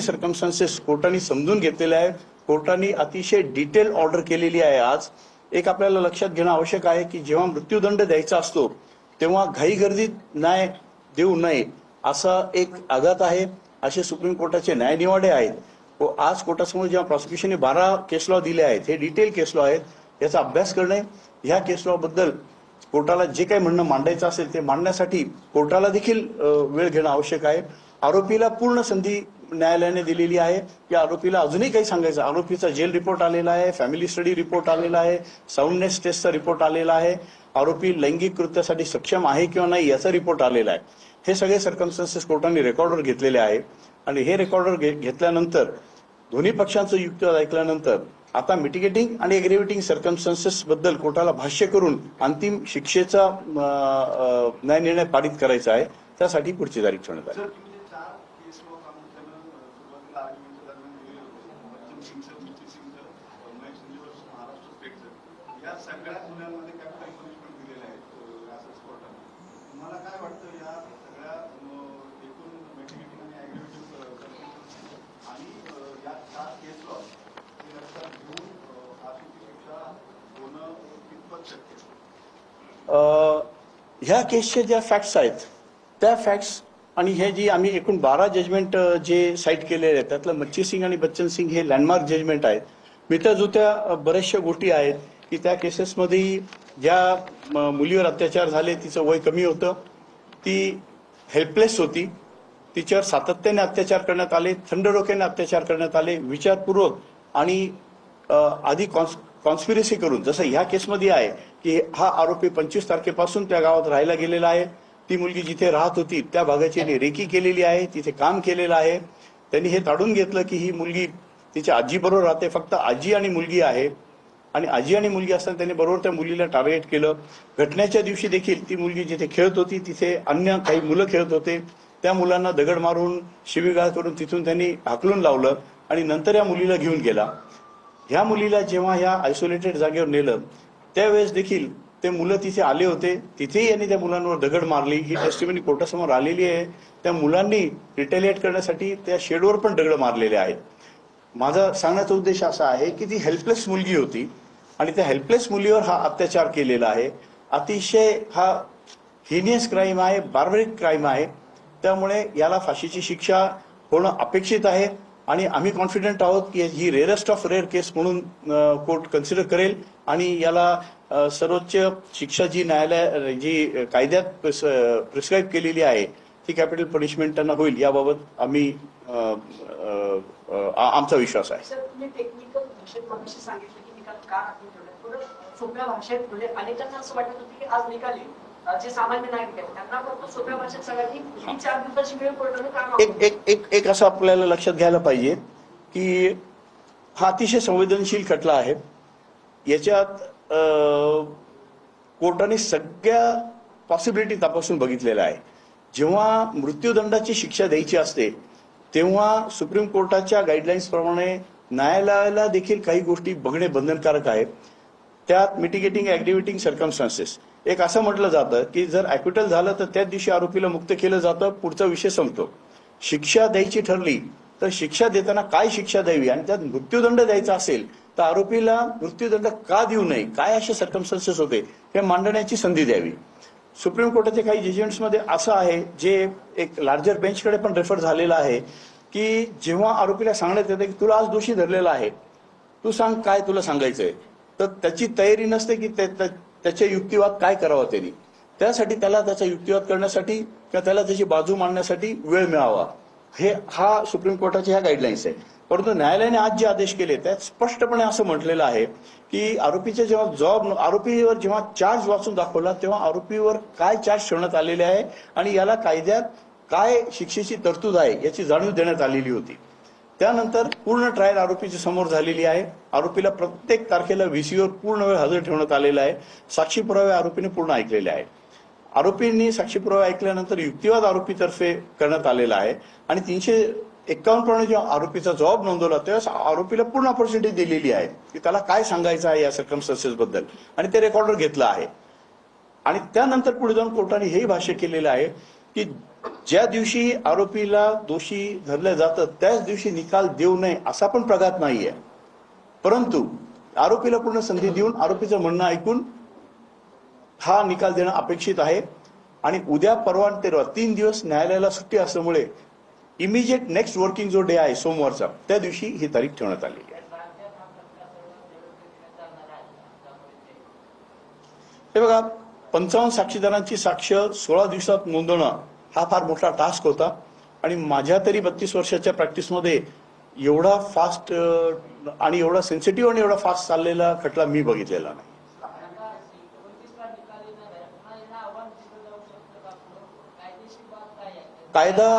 Circumstances कोर्टाने समजून घेतलेले आहे. कोर्टाने अतिशय डिटेल ऑर्डर केलेली आहे. आज एक आपल्याला लक्षात घेणं आवश्यक आहे की जेव्हा मृत्यूदंड द्यायचा असतो तेव्हा घाईगर्दीत न्याय देऊ नये असा एक आघात आहे. असे सुप्रीम कोर्टाचे न्यायनिवाडे आहेत. व आज कोर्टासमोर जेव्हा प्रॉसिक्युशनने 12 केस लॉ दिले आहेत, हे डिटेल केस लॉ आहेत, याचा अभ्यास करणे, ह्या केस लॉ बद्दल कोर्टाला जे काही म्हणणं मांडायचं असेल ते मांडण्यासाठी कोर्टाला देखील वेळ घेणं आवश्यक आहे. आरोपीला पूर्ण संधी न्यायालयाने दिलेली आहे की आरोपीला अजूनही काही सांगायचं. आरोपीचा जेल रिपोर्ट आलेला आहे, फॅमिली स्टडी रिपोर्ट आलेला आहे, साऊंडनेस टेस्टचा रिपोर्ट आलेला आहे, आरोपी लैंगिक कृत्यासाठी सक्षम आहे किंवा नाही याचा रिपोर्ट आलेला आहे. हे सगळे सर्कमस्टन्सेस कोर्टाने रेकॉर्डवर घेतलेले आहे. आणि हे रेकॉर्डवर घेतल्यानंतर दोन्ही पक्षांचं युक्तिवाद ऐकल्यानंतर आता मिटिगेटिंग आणि एग्रेव्हेटिंग सर्कमस्टन्सेस बद्दल कोर्टाला भाष्य करून अंतिम शिक्षेचा न्याय निर्णय पारित करायचा आहे. त्यासाठी पुढची तारीख ठेवण्यात आली. मला काय वाटतं या सगळ्या एकूण मिटिगेटिंग आणि ॲग्रिव्हेटिंग आणि या 4 केस लॉ हे लक्षात घेऊन फाशीची शिक्षा होणं कितपत शक्य आहे? ह्या केसचे ज्या फॅक्ट्स आहेत त्या फॅक्ट्स आणि हे जी आम्ही एकूण 12 जजमेंट जे साईट केलेले आहेत त्यातलं मच्छी सिंग आणि बच्चन सिंग हे लँडमार्क जजमेंट आहेत. मिळत्या जुत्या बऱ्याचशा गोष्टी आहेत की त्या केसेसमध्ये ज्या मुलीवर अत्याचार झाले तिचं वय कमी होतं, ती हेल्पलेस होती, तिच्यावर सातत्याने अत्याचार करण्यात आले, थंड डोक्याने अत्याचार करण्यात आले, विचारपूर्वक आणि आधी कॉन्स्पिरसी करून. जसं ह्या केसमध्ये आहे की हा आरोपी 25 तारखेपासून त्या गावात राहायला गेलेला आहे. ती मुलगी जिथे राहत होती त्या भागाची रेकी केलेली आहे, तिथे काम केलेलं आहे. त्यांनी हे ताडून घेतलं की ही मुलगी तिच्या आजीबरोबर राहते, फक्त आजी आणि मुलगी आहे. आणि आजी आणि मुलगी असताना त्यांनी बरोबर त्या मुलीला टार्गेट केलं. घटनेच्या दिवशी देखील ती मुलगी जिथे खेळत होती तिथे अन्य काही मुलं खेळत होते. त्या मुलांना दगड मारून शिवीगाळ करून तिथून त्यांनी हाकलून लावलं आणि नंतर या मुलीला घेऊन गेला. ह्या मुलीला जेव्हा ह्या आयसोलेटेड जागेवर नेलं त्यावेळेस देखील ते मुलं तिथे आले होते. तिथेही यांनी त्या मुलांवर दगड मारली. ही टेस्टिमनी कोर्टासमोर आलेली आहे. त्या मुलांनी रिटेलिएट करण्यासाठी त्या शेडवर पण दगड मारलेले आहेत. माझा सांगण्याचा उद्देश असा आहे की ती हेल्पलेस मुलगी होती आणि त्या हेल्पलेस मुलीवर हा अत्याचार केलेला आहे. अतिशय हा हिनियस क्राईम आहे, बार्बरिक क्राईम आहे. त्यामुळे याला फाशीची शिक्षा होणं अपेक्षित आहे आणि आम्ही कॉन्फिडंट आहोत की ही रेअरेस्ट ऑफ रेअर केस म्हणून कोर्ट कन्सिडर करेल आणि याला सर्वोच्च शिक्षा जी न्यायालय जी कायद्यात प्रिस्क्राईब केलेली आहे ती कॅपिटल पनिशमेंट त्यांना होईल याबाबत आम्ही आमचा विश्वास आहे. सोप्या भाषेत म्हणजे अनेकांना असं वाटत होतं की आज निकाली जे सामान्य नागरिक आहेत त्यांना फक्त सोप्या भाषेत सांगायची ही 4 दिवसाची वेळ कोर्टाने काम एक असं आपल्याला लक्षात घ्यायला पाहिजे की हा अतिशय संवेदनशील खटला आहे. याच्यात कोर्टाने सगळ्या पॉसिबिलिटी तपासून बघितलेल्या आहे. जेव्हा मृत्यूदंडाची शिक्षा द्यायची असते तेव्हा सुप्रीम कोर्टाच्या गाईडलाईन्स प्रमाणे न्यायालयाला देखील काही गोष्टी बघणे बंधनकारक आहे. त्यात मिटिगेटिंग ॲग्रिव्हेटिंग सर्कमस्टान्सेस एक असं म्हटलं जातं की जर ॲक्विटल झालं तर त्याच दिवशी आरोपीला मुक्त केलं जातं, पुढचा विषय संपतो. शिक्षा द्यायची ठरली तर शिक्षा देताना काय शिक्षा द्यावी आणि त्यात मृत्यूदंड द्यायचा असेल तर आरोपीला मृत्यूदंड का देऊ नये, काय असे सर्कमस्टान्सेस होते हे मांडण्याची संधी द्यावी. सुप्रीम कोर्टाच्या काही जजमेंट्समध्ये असं आहे जे एक लार्जर बेंचकडे पण रेफर झालेलं आहे की जेव्हा आरोपीला सांगण्यात येतं की तुला आज दोषी धरलेला आहे, तू सांग काय तुला सांगायचंय, तर त्याची तयारी नसते की त्याचे युक्तिवाद काय करावा त्यांनी. त्यासाठी त्याला त्याचा युक्तिवाद करण्यासाठी किंवा त्याला त्याची बाजू मांडण्यासाठी वेळ मिळावा हा सुप्रीम कोर्टाच्या ह्या गाईडलाईन्स आहे. परंतु न्यायालयाने आज जे आदेश केले त्यात स्पष्टपणे असं म्हटलेलं आहे की आरोपीच्या जेव्हा आरोपीवर जेव्हा चार्ज वाचून दाखवला तेव्हा आरोपीवर काय चार्ज ठेवण्यात आलेले आहे आणि याला कायद्यात काय शिक्षेची तरतूद आहे याची जाणीव देण्यात आलेली होती. त्यानंतर पूर्ण ट्रायल आरोपीच्या समोर झालेली आहे. आरोपीला प्रत्येक तारखेला व्हीसीवर पूर्ण वेळ हजर ठेवण्यात आलेला आहे. साक्षी पुरावे आरोपीने पूर्ण ऐकलेले आहेत. आरोपींनी साक्षी पुरावे ऐकल्यानंतर युक्तिवाद आरोपीतर्फे करण्यात आलेला आहे आणि 351 प्रमाणे जेव्हा आरोपीचा जबाब नोंदवला तेव्हा आरोपीला पूर्ण ऑपॉर्च्युनिटी दिलेली आहे की त्याला काय सांगायचं आहे या सर्कमस्टन्सेस बद्दल आणि ते रेकॉर्डर घेतलं आहे. आणि त्यानंतर पुढे जाऊन कोर्टाने हेही भाष्य केलेलं आहे की ज्या दिवशी आरोपीला दोषी धरलं जातं त्याच दिवशी निकाल देऊ नये असा पण प्रघात नाहीये, परंतु आरोपीला पूर्ण संधी देऊन आरोपीचं म्हणणं ऐकून हा निकाल देणं अपेक्षित आहे. आणि उद्या परवा आणि तेरवा 3 दिवस न्यायालयाला सुट्टी असल्यामुळे इमिजिएट नेक्स्ट वर्किंग जो डे आहे सोमवारचा, त्या दिवशी ही तारीख ठेवण्यात आलेली आहे. हे बघा, 55 साक्षीदारांची साक्ष 16 दिवसात नोंदवणं हा फार मोठा टास्क होता आणि माझ्या तरी 32 वर्षाच्या प्रॅक्टिसमध्ये एवढा फास्ट आणि एवढा सेन्सिटिव्ह आणि एवढा फास्ट चाललेला खटला मी बघितलेला नाही. कायदा